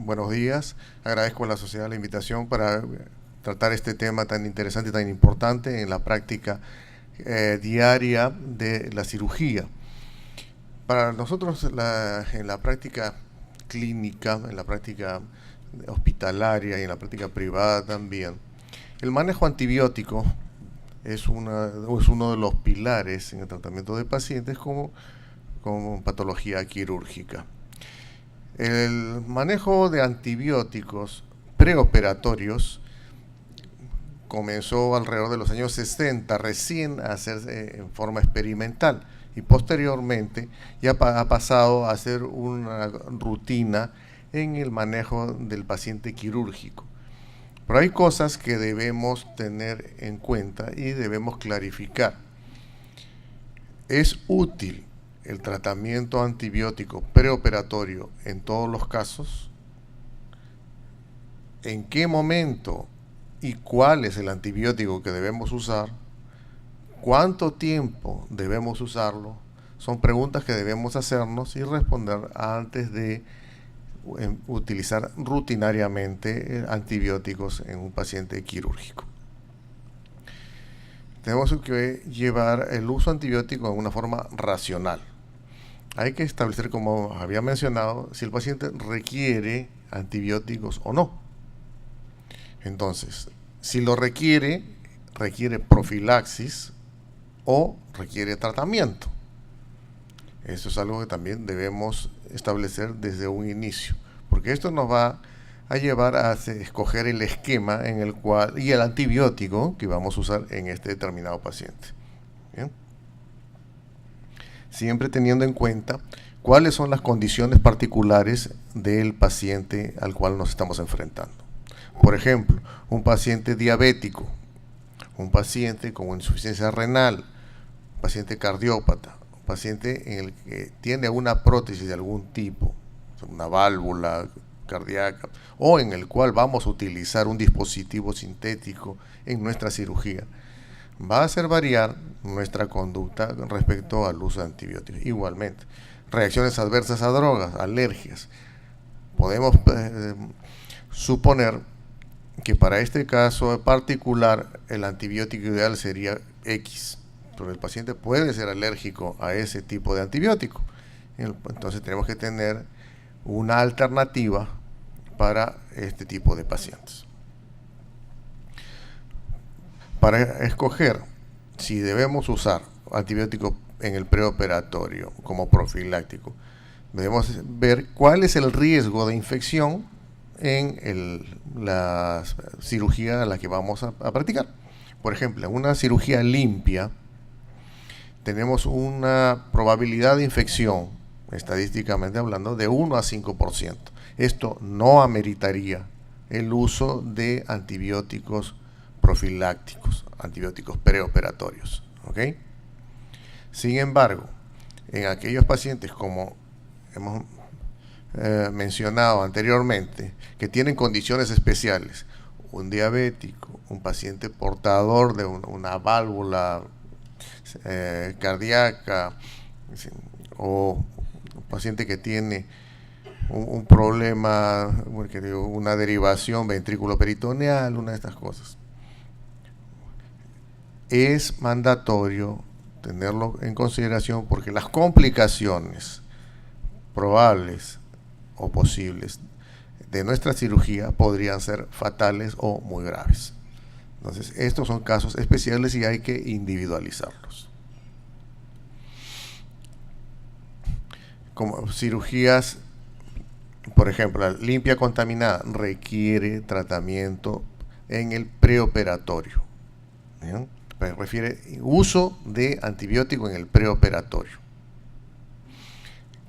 Buenos días. Agradezco a la sociedad la invitación para tratar este tema tan interesante y tan importante en la práctica diaria de la cirugía. Para nosotros, en la práctica clínica, en la práctica hospitalaria y en la práctica privada también, el manejo antibiótico es uno de los pilares en el tratamiento de pacientes como patología quirúrgica. El manejo de antibióticos preoperatorios comenzó alrededor de los años 60, recién a hacerse en forma experimental, y posteriormente ya ha pasado a ser una rutina en el manejo del paciente quirúrgico. Pero hay cosas que debemos tener en cuenta y debemos clarificar. ¿Es útil el tratamiento antibiótico preoperatorio en todos los casos? ¿En qué momento y cuál es el antibiótico que debemos usar? ¿Cuánto tiempo debemos usarlo? Son preguntas que debemos hacernos y responder antes de utilizar rutinariamente antibióticos en un paciente quirúrgico. Tenemos que llevar el uso antibiótico de una forma racional. Hay que establecer, como había mencionado, si el paciente requiere antibióticos o no. Entonces, si lo requiere profilaxis o requiere tratamiento. Eso es algo que también debemos establecer desde un inicio, porque esto nos va a llevar a escoger el esquema en el cual y el antibiótico que vamos a usar en este determinado paciente. ¿Bien? Siempre teniendo en cuenta cuáles son las condiciones particulares del paciente al cual nos estamos enfrentando. Por ejemplo, un paciente diabético, un paciente con insuficiencia renal, un paciente cardiópata, un paciente en el que tiene una prótesis de algún tipo, una válvula cardíaca, o en el cual vamos a utilizar un dispositivo sintético en nuestra cirugía, va a hacer variar nuestra conducta respecto al uso de antibióticos. Igualmente, reacciones adversas a drogas, alergias. Podemos suponer que para este caso particular el antibiótico ideal sería X, pero el paciente puede ser alérgico a ese tipo de antibiótico. Entonces tenemos que tener una alternativa para este tipo de pacientes. Para escoger si debemos usar antibiótico en el preoperatorio como profiláctico, debemos ver cuál es el riesgo de infección en la cirugía a la que vamos a practicar. Por ejemplo, en una cirugía limpia tenemos una probabilidad de infección, estadísticamente hablando, de 1 a 5%. Esto no ameritaría el uso de antibióticos profilácticos, antibióticos preoperatorios. ¿Okay? Sin embargo, en aquellos pacientes, como hemos mencionado anteriormente, que tienen condiciones especiales, un diabético, un paciente portador de una válvula cardíaca, o un paciente que tiene un problema, una derivación ventrículo-peritoneal, una de estas cosas, es mandatorio tenerlo en consideración porque las complicaciones probables o posibles de nuestra cirugía podrían ser fatales o muy graves. Entonces, estos son casos especiales y hay que individualizarlos. Como cirugías, por ejemplo, la limpia contaminada requiere tratamiento en el preoperatorio. ¿Bien? Refiere uso de antibiótico en el preoperatorio.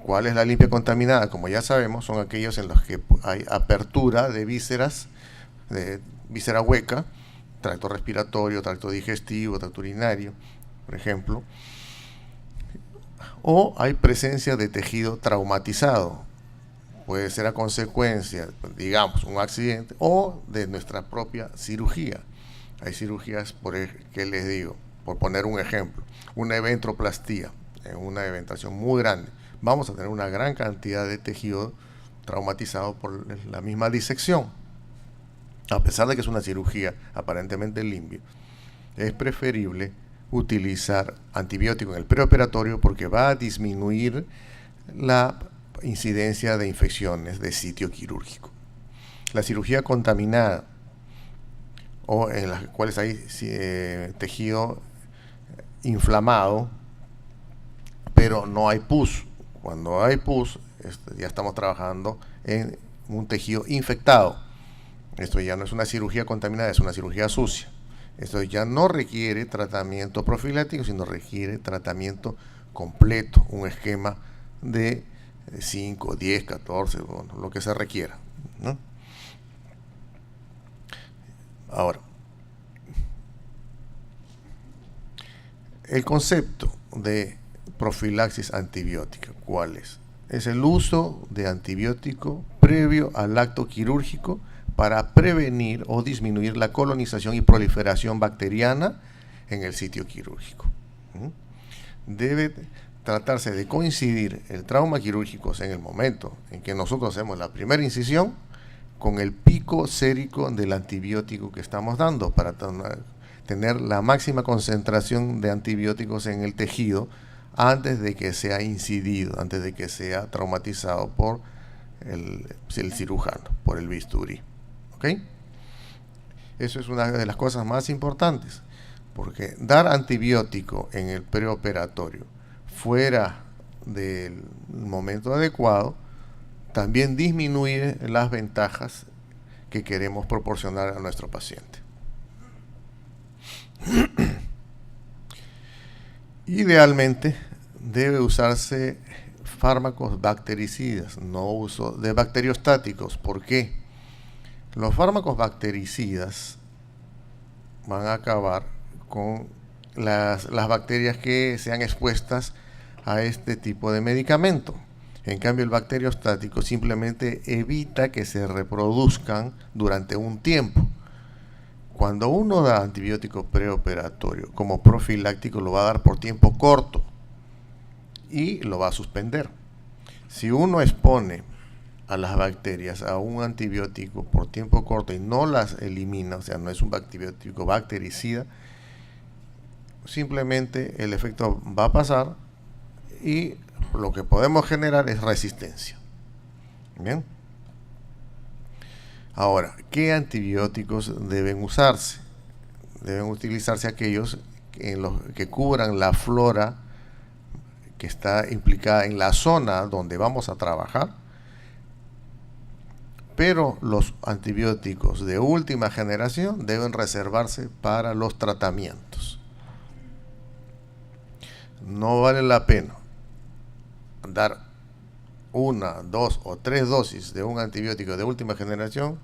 ¿Cuál es la limpia contaminada? Como ya sabemos, son aquellos en los que hay apertura de vísceras, de víscera hueca, tracto respiratorio, tracto digestivo, tracto urinario, por ejemplo, o hay presencia de tejido traumatizado. Puede ser a consecuencia, digamos, un accidente o de nuestra propia cirugía. Hay cirugías, que les digo, por poner un ejemplo, una eventroplastía, en una eventación muy grande, vamos a tener una gran cantidad de tejido traumatizado por la misma disección. A pesar de que es una cirugía aparentemente limpia, es preferible utilizar antibiótico en el preoperatorio porque va a disminuir la incidencia de infecciones de sitio quirúrgico. La cirugía contaminada o en las cuales hay tejido inflamado, pero no hay pus. Cuando hay pus, ya estamos trabajando en un tejido infectado. Esto ya no es una cirugía contaminada, es una cirugía sucia. Esto ya no requiere tratamiento profiláctico, sino requiere tratamiento completo, un esquema de 5, 10, 14, bueno, lo que se requiera, ¿no? Ahora, el concepto de profilaxis antibiótica, ¿cuál es? Es el uso de antibiótico previo al acto quirúrgico para prevenir o disminuir la colonización y proliferación bacteriana en el sitio quirúrgico. Debe tratarse de coincidir el trauma quirúrgico en el momento en que nosotros hacemos la primera incisión con el pico sérico del antibiótico que estamos dando para tener la máxima concentración de antibióticos en el tejido antes de que sea incidido, antes de que sea traumatizado por el cirujano, por el bisturí. ¿Ok? Eso es una de las cosas más importantes, porque dar antibiótico en el preoperatorio fuera del momento adecuado también disminuye las ventajas que queremos proporcionar a nuestro paciente. Idealmente debe usarse fármacos bactericidas, no uso de bacteriostáticos. ¿Por qué? Los fármacos bactericidas van a acabar con las bacterias que sean expuestas a este tipo de medicamento. En cambio, el bacteriostático simplemente evita que se reproduzcan durante un tiempo. Cuando uno da antibiótico preoperatorio como profiláctico, lo va a dar por tiempo corto y lo va a suspender. Si uno expone a las bacterias a un antibiótico por tiempo corto y no las elimina, o sea, no es un antibiótico bactericida, simplemente el efecto va a pasar y lo que podemos generar es resistencia. Bien. Ahora, ¿qué antibióticos deben usarse? Deben utilizarse aquellos que cubran la flora que está implicada en la zona donde vamos a trabajar, pero los antibióticos de última generación deben reservarse para los tratamientos. No vale la pena dar 1, 2 o 3 dosis de un antibiótico de última generación.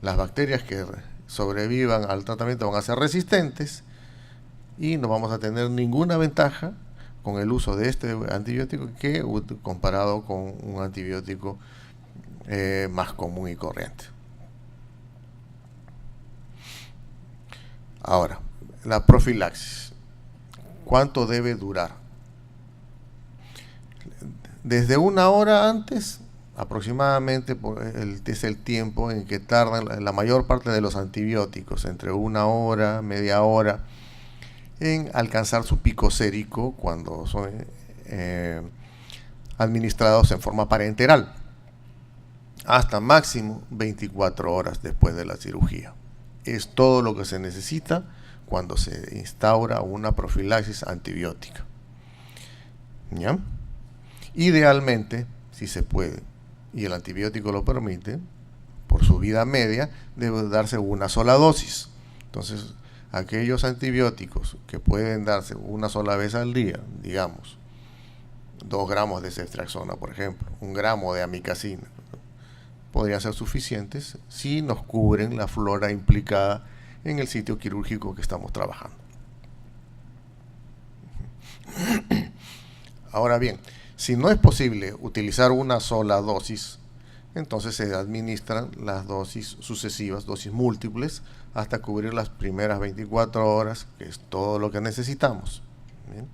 Las bacterias que sobrevivan al tratamiento van a ser resistentes y no vamos a tener ninguna ventaja con el uso de este antibiótico que comparado con un antibiótico más común y corriente. Ahora, la profilaxis. ¿Cuánto debe durar? Desde 1 hora antes, aproximadamente es el tiempo en que tardan la mayor parte de los antibióticos, entre 1 hora, media hora, en alcanzar su pico sérico cuando son administrados en forma parenteral, hasta máximo 24 horas después de la cirugía. Es todo lo que se necesita cuando se instaura una profilaxis antibiótica. ¿Ya? Idealmente, si se puede, y el antibiótico lo permite, por su vida media, debe darse una sola dosis. Entonces, aquellos antibióticos que pueden darse una sola vez al día, digamos, 2 gramos de ceftriaxona, por ejemplo, 1 gramo de amicacina, podrían ser suficientes si nos cubren la flora implicada en el sitio quirúrgico que estamos trabajando. Ahora bien, si no es posible utilizar una sola dosis, entonces se administran las dosis sucesivas, dosis múltiples, hasta cubrir las primeras 24 horas, que es todo lo que necesitamos. ¿Bien?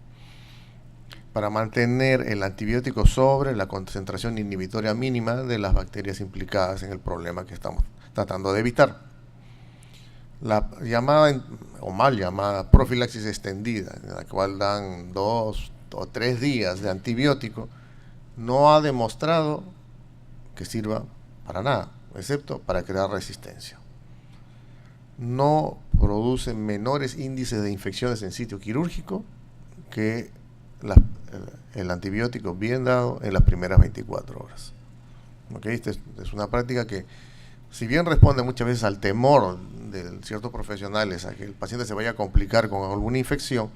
para mantener el antibiótico sobre la concentración inhibitoria mínima de las bacterias implicadas en el problema que estamos tratando de evitar. La llamada o mal llamada profilaxis extendida, en la cual dan 2 o 3 días de antibiótico, no ha demostrado que sirva para nada, excepto para crear resistencia. No produce menores índices de infecciones en sitio quirúrgico que el antibiótico bien dado en las primeras 24 horas. ¿Okay? Esta es una práctica que, si bien responde muchas veces al temor de ciertos profesionales a que el paciente se vaya a complicar con alguna infección,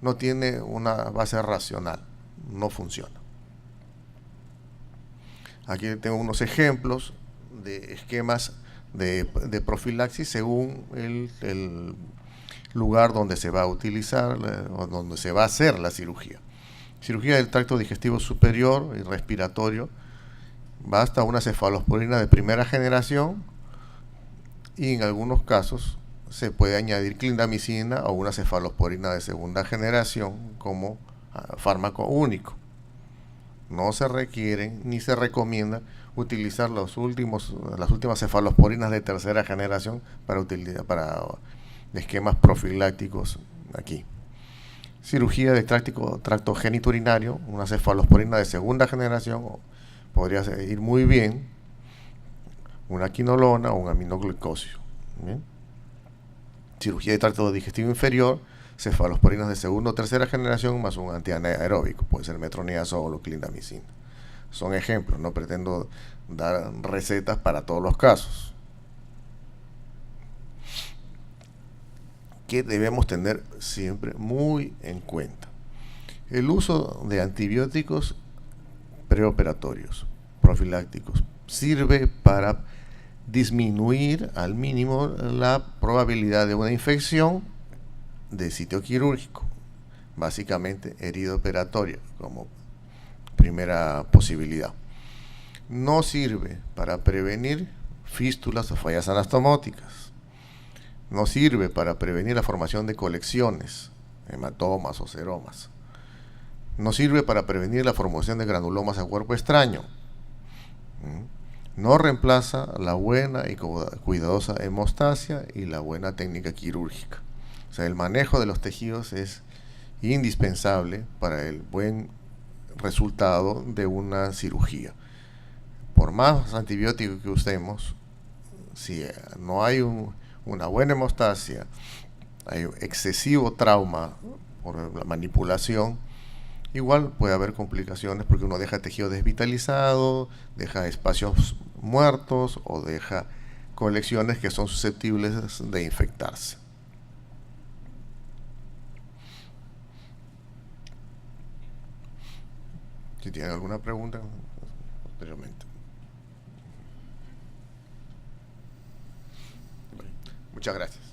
no tiene una base racional, no funciona. Aquí tengo unos ejemplos de esquemas de profilaxis según el lugar donde se va a utilizar o donde se va a hacer la cirugía. Cirugía del tracto digestivo superior y respiratorio, basta una cefalosporina de primera generación y en algunos casos se puede añadir clindamicina o una cefalosporina de segunda generación como fármaco único. No se requieren ni se recomienda utilizar las últimas cefalosporinas de tercera generación para esquemas profilácticos aquí. Cirugía de tracto genitourinario, una cefalosporina de segunda generación podría ir muy bien, una quinolona o un aminoglucosio. ¿Bien? Cirugía de tracto digestivo inferior, cefalosporinas de segunda o tercera generación más un antianaeróbico, puede ser metronidazol o clindamicina. Son ejemplos, no pretendo dar recetas para todos los casos. Que debemos tener siempre muy en cuenta: el uso de antibióticos preoperatorios, profilácticos, sirve para disminuir al mínimo la probabilidad de una infección de sitio quirúrgico, básicamente herida operatoria como primera posibilidad. No sirve para prevenir fístulas o fallas anastomóticas. No sirve para prevenir la formación de colecciones, hematomas o seromas. No sirve para prevenir la formación de granulomas a cuerpo extraño. No reemplaza la buena y cuidadosa hemostasia y la buena técnica quirúrgica. O sea, el manejo de los tejidos es indispensable para el buen resultado de una cirugía. Por más antibióticos que usemos, si no hay una buena hemostasia, hay excesivo trauma por la manipulación, igual puede haber complicaciones porque uno deja tejido desvitalizado, deja espacios muertos o deja colecciones que son susceptibles de infectarse. Si tienen alguna pregunta, posteriormente. Muchas gracias.